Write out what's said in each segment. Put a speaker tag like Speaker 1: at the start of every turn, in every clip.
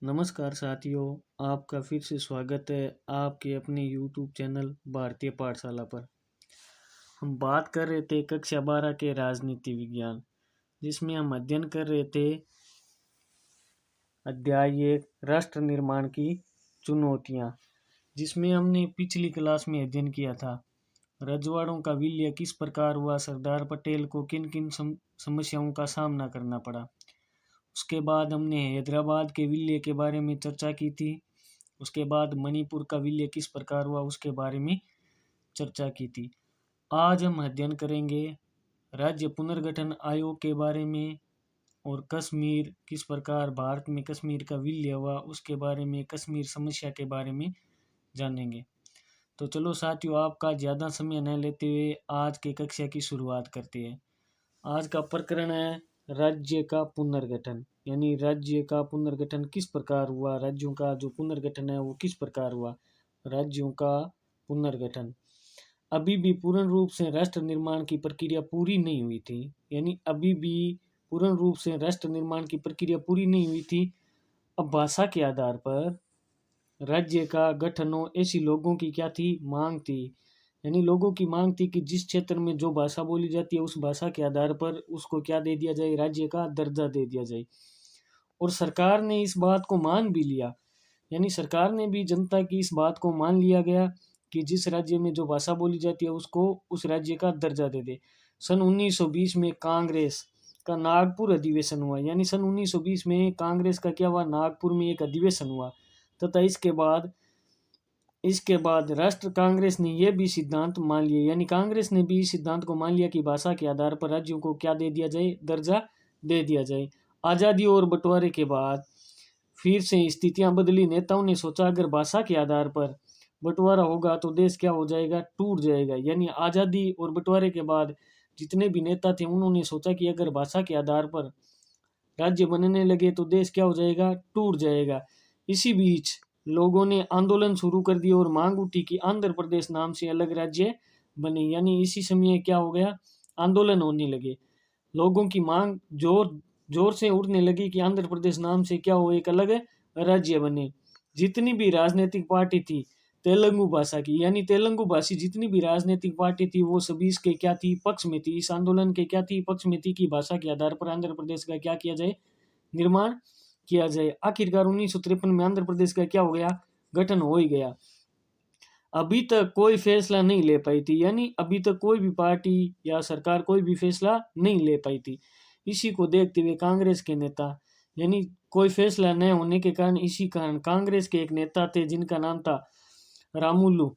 Speaker 1: नमस्कार साथियों, आपका फिर से स्वागत है आपके अपने YouTube चैनल भारतीय पाठशाला पर। हम बात कर रहे थे कक्षा 12 के राजनीति विज्ञान, जिसमें हम अध्ययन कर रहे थे अध्याय 1 राष्ट्र निर्माण की चुनौतियाँ, जिसमें हमने पिछली क्लास में अध्ययन किया था रजवाड़ों का विलय किस प्रकार हुआ, सरदार पटेल को किन किन समस्याओं का सामना करना पड़ा। उसके बाद हमने हैदराबाद के विलय के बारे में चर्चा की थी। उसके बाद मणिपुर का विलय किस प्रकार हुआ उसके बारे में चर्चा की थी। आज हम अध्ययन करेंगे राज्य पुनर्गठन आयोग के बारे में और कश्मीर किस प्रकार भारत में कश्मीर का विलय हुआ उसके बारे में, कश्मीर समस्या के बारे में जानेंगे। तो चलो साथियों, आपका ज़्यादा समय न लेते हुए आज के कक्षा की शुरुआत करते हैं। आज का प्रकरण है राज्य का पुनर्गठन, यानी राज्य का पुनर्गठन किस प्रकार हुआ, राज्यों का जो पुनर्गठन है वो किस प्रकार हुआ। राज्यों का पुनर्गठन अभी भी पूर्ण रूप से राष्ट्र निर्माण की प्रक्रिया पूरी नहीं हुई थी, यानी अभी भी पूर्ण रूप से राष्ट्र निर्माण की प्रक्रिया पूरी नहीं हुई थी। अब भाषा के आधार पर राज्य का गठन हो, ऐसी लोगों की क्या थी, मांग थी। यानी लोगों की मांग थी कि जिस क्षेत्र में जो भाषा बोली जाती है उस भाषा के आधार पर उसको क्या दे दिया जाए, राज्य का दर्जा दे दिया जाए। और सरकार ने इस बात को मान भी लिया, यानी सरकार ने भी जनता की इस बात को मान लिया गया कि जिस राज्य में जो भाषा बोली जाती है उसको उस राज्य का दर्जा दे दे। सन 1920 में कांग्रेस का नागपुर अधिवेशन हुआ, यानी सन 1920 में कांग्रेस का क्या हुआ, नागपुर में एक अधिवेशन हुआ। तथा इसके बाद राष्ट्र कांग्रेस ने यह भी सिद्धांत मान लिया, यानी कांग्रेस ने भी इस सिद्धांत को मान लिया कि भाषा के आधार पर राज्यों को क्या दे दिया जाए, दर्जा दे दिया जाए। आज़ादी और बंटवारे के बाद फिर से स्थितियां बदली। नेताओं ने सोचा अगर भाषा के आधार पर बंटवारा होगा तो देश क्या हो जाएगा, टूट जाएगा। यानी आज़ादी और बंटवारे के बाद जितने भी नेता थे उन्होंने सोचा कि अगर भाषा के आधार पर राज्य बनने लगे तो देश क्या हो जाएगा, टूट जाएगा। इसी बीच लोगों ने आंदोलन शुरू कर दिया और मांग उठी कि आंध्र प्रदेश नाम से अलग राज्य बने। यानी इसी समय क्या हो गया, आंदोलन होने लगे। लोगों की मांग जोर जोर से उठने लगी कि आंध्र प्रदेश नाम से क्या हो, एक अलग राज्य बने। जितनी भी राजनीतिक पार्टी थी तेलुगु भाषा की, यानी तेलुगु भाषी जितनी भी राजनीतिक पार्टी थी वो सभी इसके क्या थी, पक्ष में थी। इस आंदोलन के क्या थी, पक्ष में थी कि भाषा के आधार पर आंध्र प्रदेश का क्या किया जाए, निर्माण किया जाए। आखिरकार 1953 में आंध्र प्रदेश का क्या हो गया, गठन हो ही गया। अभी तक कोई फैसला नहीं ले पाई थी, यानी अभी तक कोई भी पार्टी या सरकार कोई भी फैसला नहीं ले पाई थी। इसी को देखते हुए कांग्रेस के नेता, यानी कोई फैसला न होने के कारण, इसी कारण कांग्रेस के एक नेता थे जिनका नाम था रामुलु,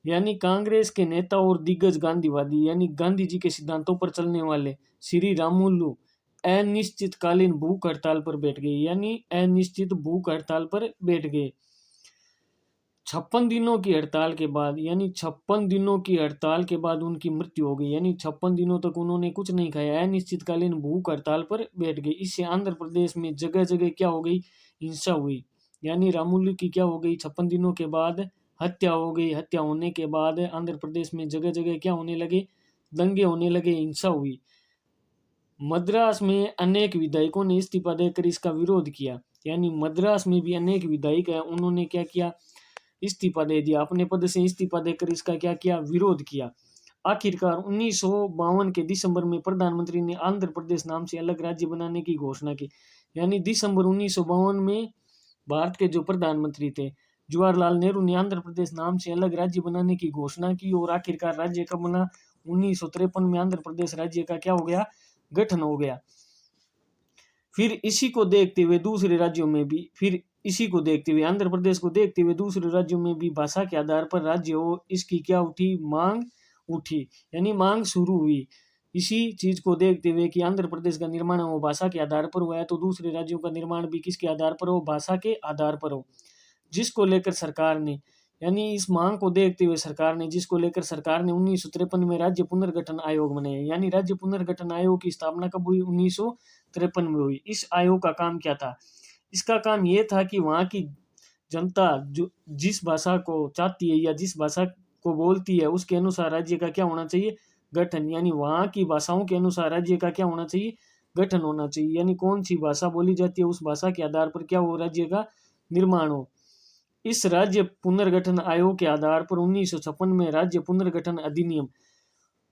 Speaker 1: यानी कांग्रेस के नेता और दिग्गज गांधीवादी, यानी गांधी जी के सिद्धांतों पर चलने वाले श्री रामुलु अनिश्चितकालीन भूख हड़ताल पर बैठ गए, यानी अनिश्चित भूख हड़ताल पर बैठ गए। 56 दिनों की हड़ताल के बाद, यानी 56 दिनों की हड़ताल के बाद उनकी मृत्यु हो गई। यानी 56 दिनों तक उन्होंने कुछ नहीं खाया, अनिश्चितकालीन भूख हड़ताल पर बैठ गए। इससे आंध्र प्रदेश में जगह जगह क्या हो गई, हिंसा हुई। यानी रामुलु की क्या हो गई, 56 दिनों के बाद हत्या हो गई। हत्या होने के बाद आंध्र प्रदेश में जगह जगह क्या होने लगे, दंगे होने लगे, हिंसा हुई। मद्रास में अनेक विधायकों ने इस्तीफा देकर इसका विरोध किया, यानी मद्रास में भी अनेक विधायक है, उन्होंने क्या किया, इस्तीफा दे दिया, अपने पद से इस्तीफा देकर इसका क्या किया, विरोध किया। आखिरकार 1952 के दिसंबर में प्रधानमंत्री ने आंध्र प्रदेश नाम से अलग राज्य बनाने की घोषणा की। यानी दिसंबर 1952 में भारत के जो प्रधानमंत्री थे जवाहरलाल नेहरू ने आंध्र प्रदेश नाम से अलग राज्य बनाने की घोषणा की और आखिरकार राज्य कब बना, 1953 में आंध्र प्रदेश राज्य का क्या हो गया, गठन हो गया। फिर इसी को देखते हुए दूसरे राज्यों में भी, आंध्र प्रदेश को देखते हुए दूसरे राज्यों में भी भाषा के आधार पर राज्य हो, इसकी क्या उठी, मांग उठी, यानी मांग शुरू हुई। इसी चीज को देखते हुए कि आंध्र प्रदेश का निर्माण हो भाषा के आधार पर हुआ है, तो दूसरे राज्यों का निर्माण भी किसके आधार पर हो, भाषा के आधार पर हो। जिसको लेकर सरकार ने, यानी इस मांग को देखते हुए सरकार ने 1953 में राज्य पुनर्गठन आयोग बनाया। यानी राज्य पुनर्गठन आयोग की स्थापना कब हुई, 1953 में हुई। इस आयोग का काम क्या था, इसका काम ये था कि वहाँ की जनता जो जिस भाषा को चाहती है या जिस भाषा को बोलती है उसके अनुसार राज्य का क्या होना चाहिए, गठन। यानी वहाँ की भाषाओं के अनुसार राज्य का क्या होना चाहिए, गठन होना चाहिए, यानी कौन सी भाषा बोली जाती है उस भाषा के आधार पर क्या वो राज्य का निर्माण हो। इस राज्य पुनर्गठन आयोग के आधार पर 1956 में राज्य पुनर्गठन अधिनियम,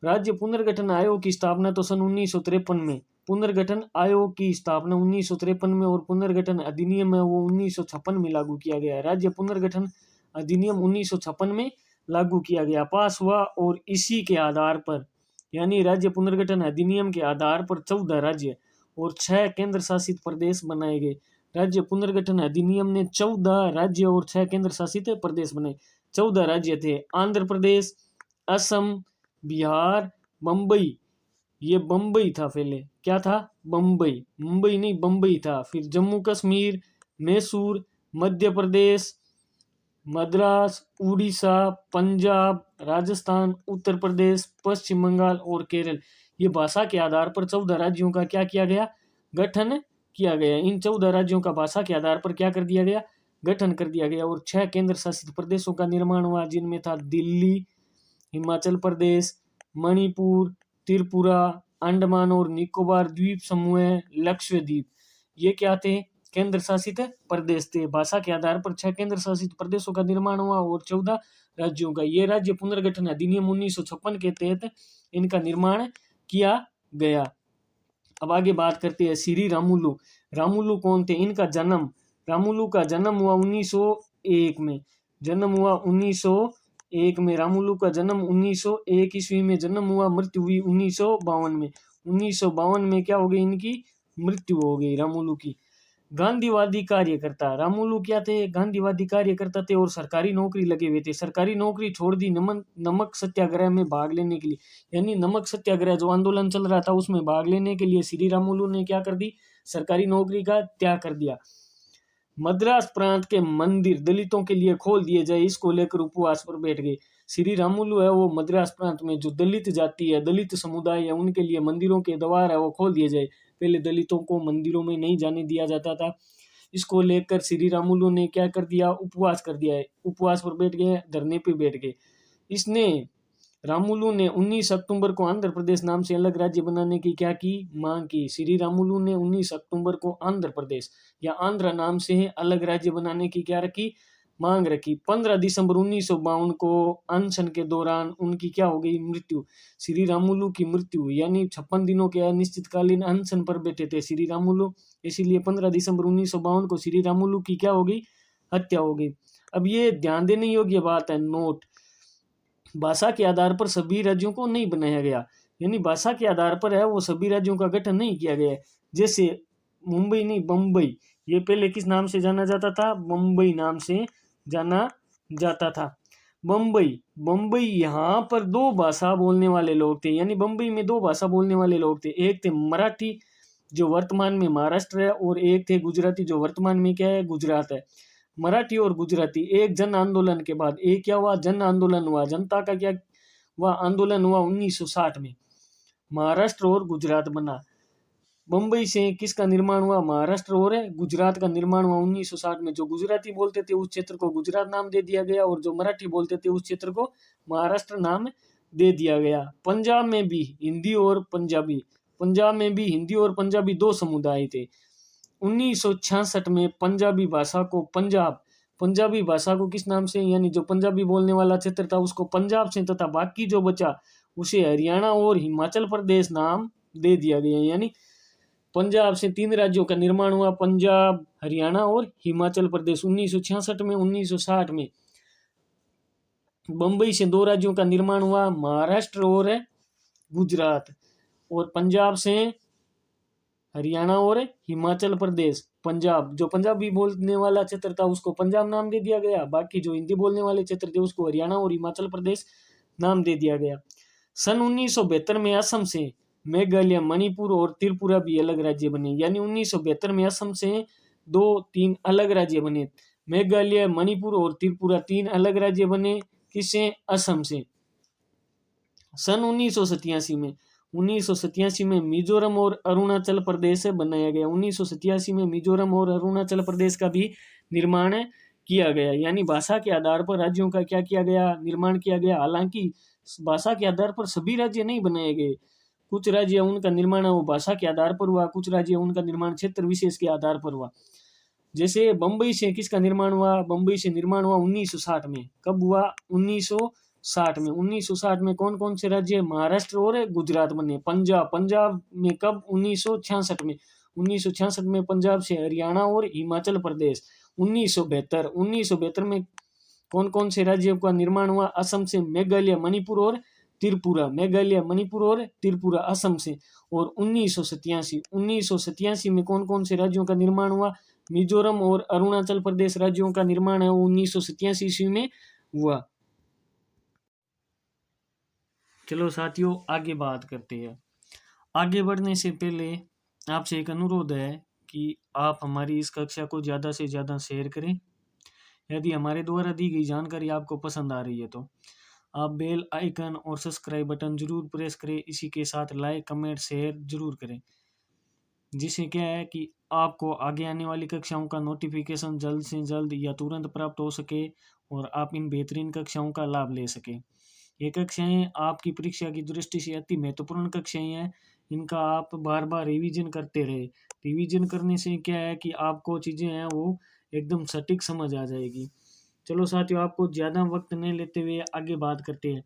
Speaker 1: राज्य पुनर्गठन आयोग की स्थापना तो सन 1953 में, पुनर्गठन आयोग की स्थापना 1953 में और पुनर्गठन अधिनियम है वो 1956 में लागू किया गया। राज्य पुनर्गठन अधिनियम 1956 में लागू किया गया, पास हुआ, और इसी के आधार पर यानी राज्य पुनर्गठन अधिनियम के आधार पर 14 राज्य और 6 केंद्र शासित प्रदेश बनाए गए। राज्य पुनर्गठन अधिनियम ने 14 राज्य और 6 केंद्र शासित प्रदेश बनाए। 14 राज्य थे आंध्र प्रदेश, असम, बिहार, बम्बई, ये बम्बई था पहले, क्या था बम्बई, मुंबई नहीं बम्बई था, फिर जम्मू कश्मीर, मैसूर, मध्य प्रदेश, मद्रास, उड़ीसा, पंजाब, राजस्थान, उत्तर प्रदेश, पश्चिम बंगाल और केरल। ये भाषा के आधार पर 14 राज्यों का क्या किया गया, गठन किया गया। इन 14 राज्यों का भाषा के आधार पर क्या कर दिया गया, गठन कर दिया गया, और 6 केंद्र शासित प्रदेशों का निर्माण हुआ, जिनमें था दिल्ली, हिमाचल प्रदेश, मणिपुर, त्रिपुरा, अंडमान और निकोबार द्वीप समूह, लक्षद्वीप। ये क्या थे, केंद्र शासित प्रदेश थे। भाषा के आधार पर 6 केंद्र शासित प्रदेशों का निर्माण हुआ और 14 राज्यों का। ये राज्य पुनर्गठन अधिनियम 1956 के तहत इनका निर्माण किया गया। अब आगे बात करते हैं श्री रामुलु। रामुलु कौन थे, इनका जन्म, रामुलु का जन्म हुआ 1901 में, जन्म हुआ 1901 में, रामुलु का जन्म 1901 ईस्वी में जन्म हुआ, मृत्यु हुई 1952 में। 1952 में क्या हो गई, इनकी मृत्यु हो गई रामुलु की। गांधीवादी कार्यकर्ता, रामुलु क्या थे, गांधीवादी कार्यकर्ता थे और सरकारी नौकरी लगे हुए थे। सरकारी नौकरी छोड़ दी नमक सत्याग्रह में भाग लेने के लिए, यानी नमक सत्याग्रह जो आंदोलन चल रहा था उसमें भाग लेने के लिए श्री रामुलु ने क्या कर दी, सरकारी नौकरी का त्याग कर दिया। मद्रास प्रांत के मंदिर दलितों के लिए खोल दिए जाए, इसको लेकर उपवास पर बैठ गए। श्री रामुलु है वो मद्रास प्रांत में जो दलित जाति है, दलित समुदाय है, उनके लिए मंदिरों के द्वार है वो खोल दिए जाए। पहले दलितों को मंदिरों में नहीं जाने दिया जाता था, इसको लेकर श्री रामुलु ने क्या कर दिया, उपवास कर दिया है, उपवास पर बैठ गए, धरने पे बैठ गए। इसने रामुलु ने 19 अक्टूबर को आंध्र प्रदेश नाम से अलग राज्य बनाने की क्या की, मांग की। श्री रामुलु ने 19 अक्टूबर को आंध्र प्रदेश या आंध्र नाम से अलग राज्य बनाने की क्या रखी, मांग रखी। 15 दिसंबर 1952 को अनशन के दौरान उनकी क्या हो गई, मृत्यु। श्री रामुलु की मृत्यु, यानी 56 दिनों के अनिश्चितकालीन अनशन पर बैठे थे श्री रामुलु, इसीलिए 15 दिसंबर 1952 को श्री रामुलु की क्या हो गई, हत्या हो गई। अब ये ध्यान देने योग्य बात है, नोट, भाषा के आधार पर सभी राज्यों को नहीं बनाया गया, यानी भाषा के आधार पर है वो सभी राज्यों का गठन नहीं किया गया। जैसे मुंबई नहीं बम्बई, ये पहले किस नाम से जाना जाता था, बम्बई नाम से जाना जाता था। बम्बई, बम्बई यहाँ पर 2 भाषा बोलने वाले लोग थे, यानी बम्बई में 2 भाषा बोलने वाले लोग थे। एक थे मराठी जो वर्तमान में महाराष्ट्र है, और एक थे गुजराती जो वर्तमान में क्या है, गुजरात है। मराठी और गुजराती एक जन आंदोलन के बाद एक क्या हुआ, जन आंदोलन हुआ। जनता का क्या हुआ, आंदोलन हुआ 1960 में, महाराष्ट्र और गुजरात बना। बम्बई से किसका निर्माण हुआ, महाराष्ट्र और गुजरात का निर्माण हुआ 1960 में। जो गुजराती बोलते थे उस क्षेत्र को गुजरात नाम दे दिया गया, और जो मराठी बोलते थे उस क्षेत्र को महाराष्ट्र नाम दे दिया गया। पंजाब में भी हिंदी और पंजाबी, पंजाब में भी हिंदी और पंजाबी 2 समुदाय थे। 1966 में पंजाबी भाषा को पंजाबी भाषा को किस नाम से, यानी जो पंजाबी बोलने वाला क्षेत्र था उसको पंजाब से, तथा बाकी जो बचा उसे हरियाणा और हिमाचल प्रदेश नाम दे दिया गया। यानी पंजाब से 3 राज्यों का निर्माण हुआ, पंजाब, हरियाणा और हिमाचल प्रदेश 1966 में। 1960 में बम्बई से 2 राज्यों का निर्माण हुआ, महाराष्ट्र और गुजरात, और पंजाब से हरियाणा और हिमाचल प्रदेश। पंजाब जो पंजाबी बोलने वाला क्षेत्र था उसको पंजाब नाम दे दिया गया, बाकी जो हिंदी बोलने वाले क्षेत्र थे उसको हरियाणा और हिमाचल प्रदेश नाम दे दिया गया। सन 1972 में असम से मेघालय, मणिपुर और त्रिपुरा भी अलग राज्य बने, यानी 1972 में असम से 2-3 अलग राज्य बने। मेघालय, मणिपुर और त्रिपुरा 3 अलग राज्य बने, किससे, असम से। सन 1987 में मिजोरम और अरुणाचल प्रदेश बनाया गया। 1987 में मिजोरम और अरुणाचल प्रदेश का भी निर्माण किया गया, यानी भाषा के आधार पर राज्यों का क्या किया गया, निर्माण किया गया। हालांकि भाषा के आधार पर सभी राज्य नहीं बनाए गए, कुछ राज्य उनका निर्माण वो भाषा के आधार पर हुआ, कुछ राज्य उनका निर्माण क्षेत्र विशेष के आधार पर हुआ। जैसे बम्बई से किसका निर्माण हुआ? बम्बई से निर्माण हुआ 1960 में। कब हुआ? 1960 में। 1960 में कौन कौन से राज्य? महाराष्ट्र और गुजरात बने। पंजाब में कब? 1966 में। 1966 में पंजाब से हरियाणा और हिमाचल प्रदेश। 1972 में कौन कौन से राज्यों का निर्माण हुआ? असम से मेघालय, मणिपुर और त्रिपुरा। मेघालय, मणिपुर और त्रिपुरा असम से। और 1987 में कौन कौन से राज्यों का निर्माण हुआ? मिजोरम और अरुणाचल प्रदेश राज्यों का निर्माण है वो 1987 ईस्वी में हुआ। चलो साथियों आगे बात करते हैं। आगे बढ़ने से पहले आपसे एक अनुरोध है कि आप हमारी इस कक्षा को ज़्यादा से ज़्यादा शेयर करें। यदि हमारे द्वारा दी गई जानकारी आपको पसंद आ रही है तो आप बेल आइकन और सब्सक्राइब बटन जरूर प्रेस करें। इसी के साथ लाइक, कमेंट, शेयर जरूर करें, जिससे क्या है कि आपको आगे आने वाली कक्षाओं का नोटिफिकेशन जल्द से जल्द या तुरंत प्राप्त हो सके और आप इन बेहतरीन कक्षाओं का लाभ ले सके। ये कक्षाएं आपकी परीक्षा की दृष्टि से अति महत्वपूर्ण कक्षाएं हैं। इनका आप बार बार रिवीजन करते रहे। रिवीजन करने से क्या है कि आपको चीज़ें हैं वो एकदम सटीक समझ आ जाएगी। चलो साथियों, आपको ज़्यादा वक्त नहीं लेते हुए आगे बात करते हैं।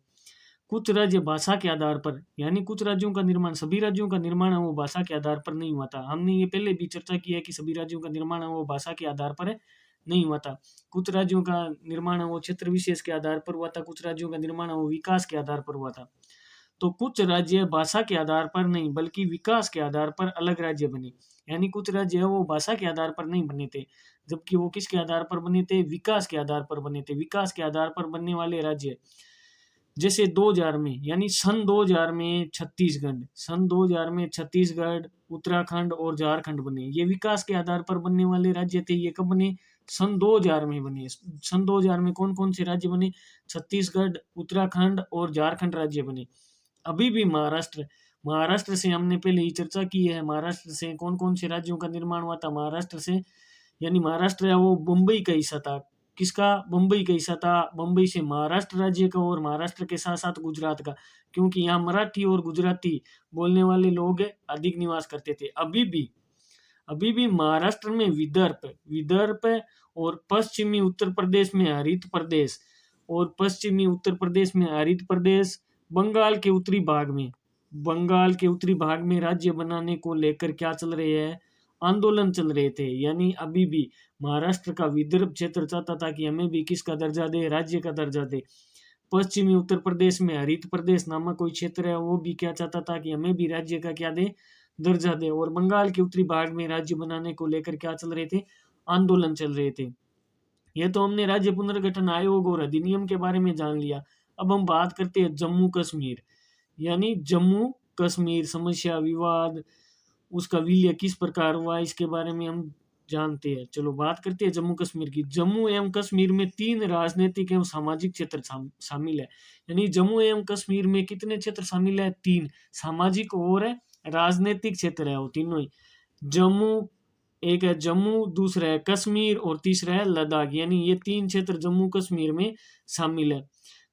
Speaker 1: कुछ राज्य भाषा के आधार पर, यानी कुछ राज्यों का निर्माण, सभी राज्यों का निर्माण है वो भाषा के आधार पर नहीं हुआ था। हमने ये पहले भी चर्चा की है कि सभी राज्यों का निर्माण है वो भाषा के आधार पर नहीं हुआ था। कुछ राज्यों का निर्माण है वो क्षेत्र विशेष के आधार पर हुआ था, कुछ राज्यों का निर्माण है वो विकास के आधार पर हुआ था। तो कुछ राज्य भाषा के आधार पर नहीं बल्कि विकास के आधार पर अलग राज्य बने। यानी कुछ राज्य है वो भाषा के आधार पर नहीं बने थे, जबकि वो किसके आधार पर बने थे? विकास के आधार पर बने थे। विकास के आधार पर बनने वाले राज्य जैसे 2000 में, यानी सन 2000 में छत्तीसगढ़, उत्तराखंड और झारखंड बने। ये विकास के आधार पर बनने वाले राज्य थे। ये कब बने? सन 2000 में बने। सन 2000 में कौन कौन से राज्य बने? छत्तीसगढ़, उत्तराखंड और झारखंड राज्य बने। अभी भी महाराष्ट्र से हमने पहले ही चर्चा की है। महाराष्ट्र से कौन कौन से राज्यों का निर्माण हुआ था? महाराष्ट्र से, यानी महाराष्ट्र है वो मुंबई का हिस्सा था। किसका? मुंबई का हिस्सा था। मुंबई से महाराष्ट्र राज्य का और महाराष्ट्र के साथ साथ गुजरात का, क्योंकि यहाँ मराठी और गुजराती बोलने वाले लोग अधिक निवास करते थे। अभी भी महाराष्ट्र में विदर्भ और पश्चिमी उत्तर प्रदेश में हरित प्रदेश, बंगाल के उत्तरी भाग में राज्य बनाने को लेकर क्या चल रहे हैं? आंदोलन चल रहे थे। यानी अभी भी महाराष्ट्र का विदर्भ क्षेत्र चाहता था कि हमें भी किसका दर्जा दे? राज्य का दर्जा दे। पश्चिमी उत्तर प्रदेश में हरित प्रदेश नामक कोई क्षेत्र है वो भी क्या चाहता था कि हमें भी राज्य का क्या दे? दर्जा दे। और बंगाल के उत्तरी भाग में राज्य बनाने को लेकर क्या चल रहे थे? आंदोलन चल रहे थे। ये तो हमने राज्य पुनर्गठन आयोग और अधिनियम के बारे में जान लिया। अब हम बात करते हैं जम्मू कश्मीर, यानी जम्मू कश्मीर समस्या, विवाद, उसका विलय किस प्रकार हुआ, इसके बारे में हम जानते हैं। चलो बात करते हैं जम्मू कश्मीर की। जम्मू एवं कश्मीर में 3 राजनीतिक एवं सामाजिक क्षेत्र शामिल है। यानी जम्मू एवं कश्मीर में कितने क्षेत्र शामिल है? 3 सामाजिक और राजनीतिक क्षेत्र है वो तीनों ही। एक है जम्मू, दूसरा है कश्मीर और तीसरा है लद्दाख। यानी ये 3 क्षेत्र जम्मू कश्मीर में शामिल है।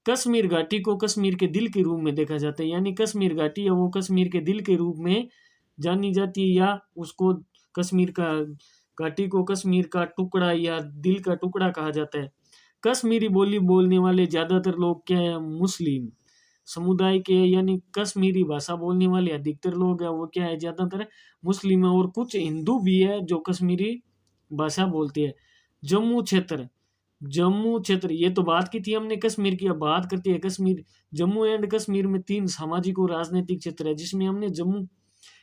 Speaker 1: कश्मीर घाटी को कश्मीर के दिल के रूप में देखा जाता है। यानी कश्मीर घाटी है वो कश्मीर के दिल के रूप में जानी जाती है, या उसको कश्मीर का घाटी को कश्मीर का टुकड़ा या दिल का टुकड़ा कहा जाता है। कश्मीरी बोली बोलने वाले ज्यादातर लोग क्या है? मुस्लिम समुदाय के, यानी कश्मीरी भाषा बोलने वाले अधिकतर लोग है वो क्या है? ज्यादातर मुस्लिम है। और कुछ हिंदू भी है जो कश्मीरी भाषा बोलते हैं। जम्मू क्षेत्र ये तो बात की थी हमने कश्मीर की। अब बात करते हैं कश्मीर। जम्मू एंड कश्मीर में 3 सामाजिक और राजनीतिक क्षेत्र है, जिसमें हमने जम्मू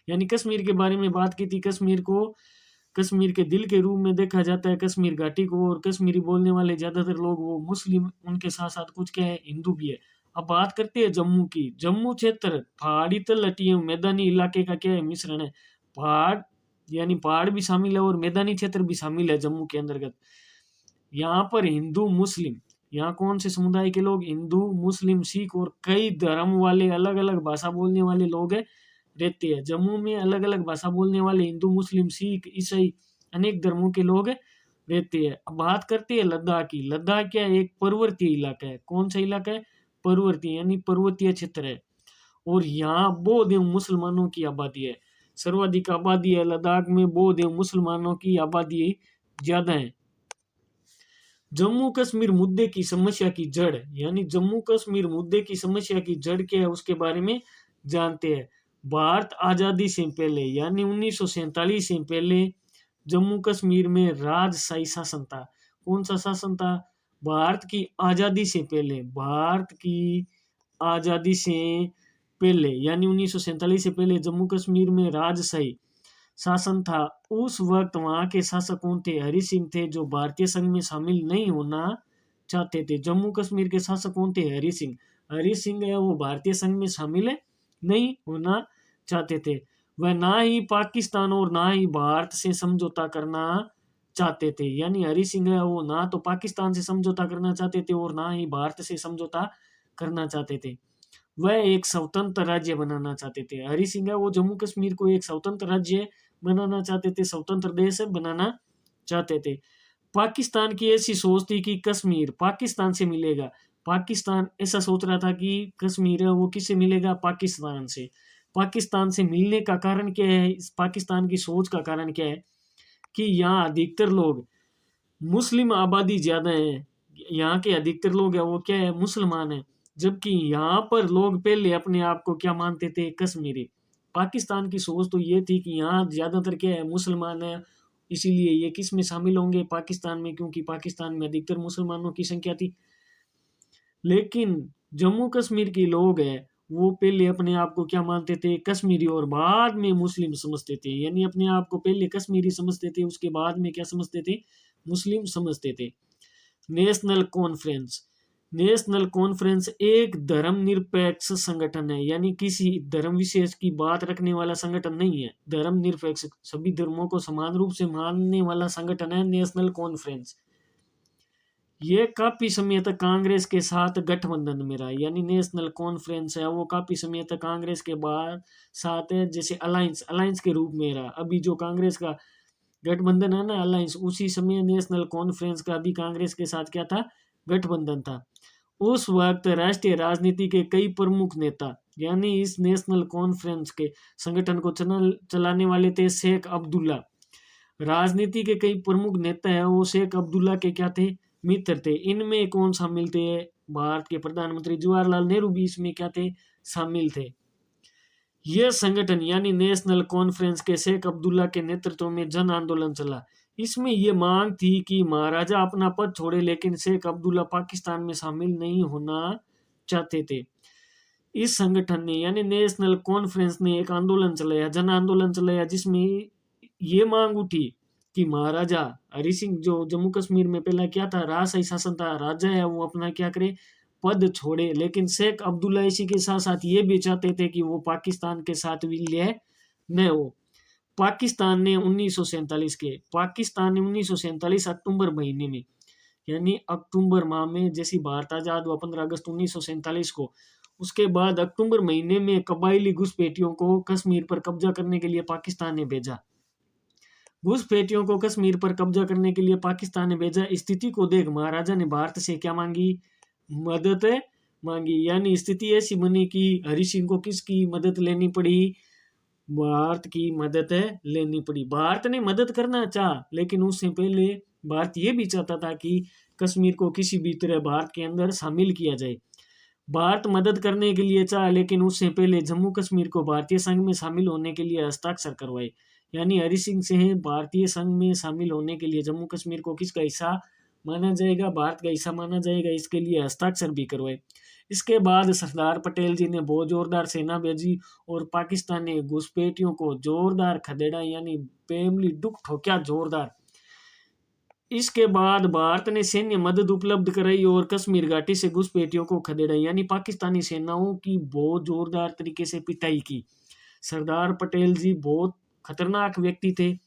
Speaker 1: यानी कश्मीर के बारे में बात की थी। कश्मीर को कश्मीर के दिल के रूप में देखा जाता है, कश्मीर घाटी को। और कश्मीरी बोलने वाले ज्यादातर लोग वो मुस्लिम, उनके साथ साथ कुछ क्या है? हिंदू भी है। अब बात करते हैं जम्मू की। जम्मू क्षेत्र पहाड़ी तलहटी मैदानी इलाके का क्या है? मिश्रण है। पहाड़ भी शामिल है और मैदानी क्षेत्र भी शामिल है जम्मू के अंतर्गत। यहाँ पर हिंदू मुस्लिम, यहाँ कौन से समुदाय के लोग? हिंदू, मुस्लिम, सिख और कई धर्म वाले, अलग अलग भाषा बोलने वाले लोग रहते हैं। जम्मू में अलग अलग भाषा बोलने वाले हिंदू, मुस्लिम, सिख, ईसाई अनेक धर्मों के लोग रहते हैं। अब बात करते हैं लद्दाख की। लद्दाख क्या है? एक पर्वतीय इलाका है। कौन सा इलाका है? पर्वतीय, यानी पर्वतीय क्षेत्र है। और यहाँ बौद्ध एवं मुसलमानों की आबादी है। सर्वाधिक आबादी है लद्दाख में, बौद्ध एवं मुसलमानों की आबादी ज्यादा है। जम्मू कश्मीर मुद्दे की समस्या की जड़, यानी जम्मू कश्मीर मुद्दे की समस्या की जड़ क्या है उसके बारे में जानते हैं। भारत आजादी से पहले यानी 1947 से पहले जम्मू कश्मीर में राजशाही शासन था। कौन सा शासन था? भारत की आजादी से पहले, भारत की आजादी से पहले यानी 1947 से पहले जम्मू कश्मीर में राजशाही शासन था। उस वक्त वहां के शासक कौन थे? हरि सिंह थे, जो भारतीय संघ में शामिल नहीं होना चाहते थे। जम्मू कश्मीर के शासक कौन थे? हरि सिंह। हरि सिंह है वो भारतीय संघ में शामिल नहीं होना चाहते थे। वह ना ही पाकिस्तान और ना ही भारत से समझौता करना चाहते थे। यानी हरि सिंह है वो ना तो पाकिस्तान से समझौता करना चाहते थे और ना ही भारत से समझौता करना चाहते थे। वह एक स्वतंत्र राज्य बनाना चाहते थे। हरि सिंह है वो जम्मू कश्मीर को एक स्वतंत्र राज्य बनाना चाहते थे, स्वतंत्र देश बनाना चाहते थे। पाकिस्तान की ऐसी सोच थी कि कश्मीर पाकिस्तान से मिलेगा। पाकिस्तान ऐसा सोच रहा था कि कश्मीर है वो किससे मिलेगा? पाकिस्तान से। पाकिस्तान से मिलने का कारण क्या है? इस पाकिस्तान की सोच का कारण क्या है कि यहाँ अधिकतर लोग मुस्लिम आबादी ज्यादा है। यहाँ के अधिकतर लोग है वो क्या है? मुसलमान है। जबकि यहाँ पर लोग पहले अपने आप को क्या मानते थे? कश्मीरी। पाकिस्तान की सोच तो ये थी कि यहाँ ज्यादातर क्या है? मुसलमान है, इसीलिए ये किस में शामिल होंगे? पाकिस्तान में, क्योंकि पाकिस्तान में अधिकतर मुसलमानों की संख्या थी। लेकिन जम्मू कश्मीर के लोग हैं वो पहले अपने आप को क्या मानते थे? कश्मीरी, और बाद में मुस्लिम समझते थे। यानी अपने आप को पहले कश्मीरी समझते थे, उसके बाद में क्या समझते थे? मुस्लिम समझते थे। नेशनल कॉन्फ्रेंस, नेशनल कॉन्फ्रेंस एक धर्मनिरपेक्ष संगठन है, यानी किसी धर्म विशेष की बात रखने वाला संगठन नहीं है। धर्मनिरपेक्ष, सभी धर्मों को समान रूप से मानने वाला संगठन है नेशनल कॉन्फ्रेंस। ये काफी समय तक कांग्रेस के साथ गठबंधन में रहा। यानी नेशनल कॉन्फ्रेंस है वो काफी समय तक कांग्रेस के बाद साथ है, जैसे अलायंस के रूप में रहा। अभी जो कांग्रेस का गठबंधन है ना, अलायंस, उसी समय नेशनल कॉन्फ्रेंस का भी कांग्रेस के साथ क्या था? गठबंधन था। उस वक्त राष्ट्रीय राजनीति के कई प्रमुख नेता, यानी इस नेशनल कॉन्फ्रेंस के संगठन को चलाने वाले थे शेख अब्दुल्ला। राजनीति के कई प्रमुख नेता है वो शेख अब्दुल्ला के क्या थे? मित्र थे। इनमें कौन शामिल थे? भारत के प्रधानमंत्री जवाहरलाल नेहरू भी इसमें क्या थे? शामिल थे। यह संगठन यानी नेशनल कॉन्फ्रेंस के शेख अब्दुल्ला के नेतृत्व में जन आंदोलन चला। इसमें यह मांग थी कि महाराजा अपना पद छोड़े, लेकिन शेख अब्दुल्ला पाकिस्तान में शामिल नहीं होना चाहते थे। इस संगठन ने यानी नेशनल कॉन्फ्रेंस ने एक आंदोलन चलाया, जन आंदोलन चलाया, जिसमें ये मांग उठी कि महाराजा हरि सिंह, जो जम्मू कश्मीर में पहला क्या था? राजशाही शासन था, राजा है वो अपना क्या करे? पद छोड़े। लेकिन शेख अब्दुल्ला इसी के साथ साथ ये भी चाहते थे कि वो पाकिस्तान के साथ विलय न हो। पाकिस्तान ने 1947 अक्टूबर महीने में, यानी अक्टूबर माह में, जैसे भारत आजाद हुआ 15 अगस्त 1947 को, उसके बाद अक्टूबर महीने में कबायली घुसपैठियों को कश्मीर पर कब्जा करने के लिए पाकिस्तान ने भेजा। घुसपैठियों को कश्मीर पर कब्जा करने के लिए पाकिस्तान ने भेजा। स्थिति को देख महाराजा ने भारत से क्या मांगी? मदद मांगी। यानी स्थिति ऐसी बनी कि हरि सिंह को किसकी मदद लेनी पड़ी? भारत की मदद लेनी पड़ी। भारत ने मदद करना चाहा, लेकिन उससे पहले भारत ये भी चाहता था कि कश्मीर को किसी भी तरह भारत के अंदर शामिल किया जाए। भारत मदद करने के लिए चाहा, लेकिन उससे पहले जम्मू कश्मीर को भारतीय संघ में शामिल होने के लिए हस्ताक्षर करवाए। यानी हरि सिंह से भारतीय संघ में शामिल होने के लिए जम्मू कश्मीर को किसका हिस्सा माना जाएगा? भारत का हिस्सा माना जाएगा। इसके लिए हस्ताक्षर भी करवाए। इसके बाद सरदार पटेल जी ने बहुत जोरदार सेना भेजी और पाकिस्तान ने घुसपैठियों को जोरदार खदेड़ा, यानी फैमिली दुख ठोक्या जोरदार। इसके बाद भारत ने सैन्य मदद उपलब्ध कराई और कश्मीर घाटी से घुसपैठियों को खदेड़ा, यानी पाकिस्तानी सेनाओं की बहुत जोरदार तरीके से पिटाई की। सरदार पटेल जी बहुत खतरनाक व्यक्ति थे।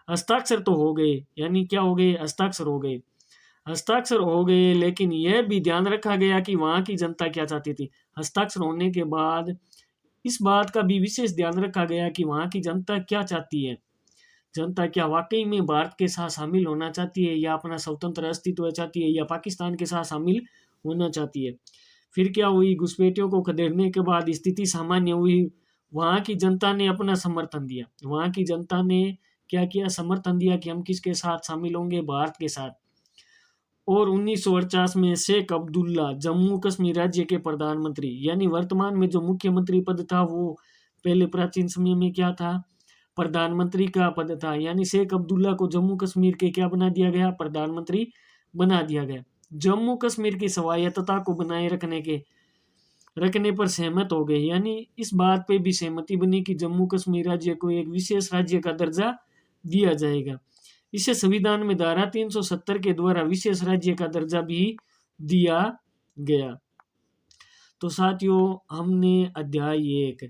Speaker 1: हस्ताक्षर तो हो गए, यानी क्या हो गए? हस्ताक्षर हो गए। हस्ताक्षर हो गए, लेकिन यह भी ध्यान रखा गया कि वहां की जनता क्या चाहती थी। हस्ताक्षर होने के बाद इस बात का भी विशेष ध्यान रखा गया कि वहां की जनता क्या चाहती है। जनता क्या वाकई में भारत के साथ शामिल होना चाहती है, या अपना स्वतंत्र अस्तित्व चाहती है, या पाकिस्तान के साथ शामिल होना चाहती है। फिर क्या हुई, घुसपैठियों को खदेड़ने के बाद स्थिति सामान्य हुई। वहां की जनता ने अपना समर्थन दिया, वहां की जनता ने क्या किया, समर्थन दिया कि हम किसके साथ शामिल होंगे, भारत के साथ। और 1948 में शेख अब्दुल्ला जम्मू कश्मीर राज्य के प्रधानमंत्री, यानी वर्तमान में जो मुख्यमंत्री पद था वो पहले प्राचीन समय में क्या था, प्रधानमंत्री का पद था। यानी शेख अब्दुल्ला को जम्मू कश्मीर के क्या बना दिया गया, प्रधानमंत्री बना दिया गया। जम्मू कश्मीर की स्वायत्तता को बनाए रखने पर सहमत हो गए, यानी इस बात पे भी सहमति बनी कि जम्मू कश्मीर राज्य को एक विशेष राज्य का दर्जा दिया जाएगा। इसे संविधान में धारा 370 के द्वारा विशेष राज्य का दर्जा भी दिया गया। तो साथियों, हमने अध्याय 1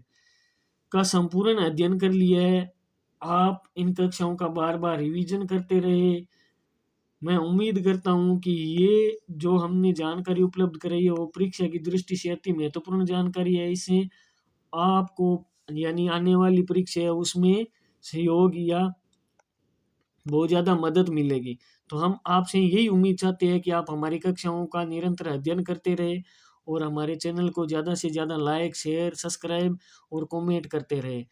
Speaker 1: का संपूर्ण अध्ययन कर लिया है। आप इन कक्षाओं का बार बार रिवीजन करते रहे। मैं उम्मीद करता हूँ कि ये जो हमने जानकारी उपलब्ध कराई है वो परीक्षा की दृष्टि से अति महत्वपूर्ण जानकारी है। इससे आपको यानी आने वाली परीक्षा है उसमें सहयोग या बहुत ज़्यादा मदद मिलेगी। तो हम आपसे यही उम्मीद चाहते हैं कि आप हमारी कक्षाओं का निरंतर अध्ययन करते रहे और हमारे चैनल को ज़्यादा से ज़्यादा लाइक, शेयर, सब्सक्राइब और कमेंट करते रहे।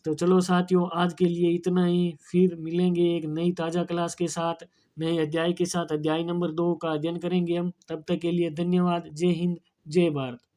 Speaker 1: तो चलो साथियों, आज के लिए इतना ही। फिर मिलेंगे एक नई ताज़ा क्लास के साथ, नए अध्याय के साथ। अध्याय नंबर 2 का अध्ययन करेंगे हम। तब तक के लिए धन्यवाद। जय हिंद, जय भारत।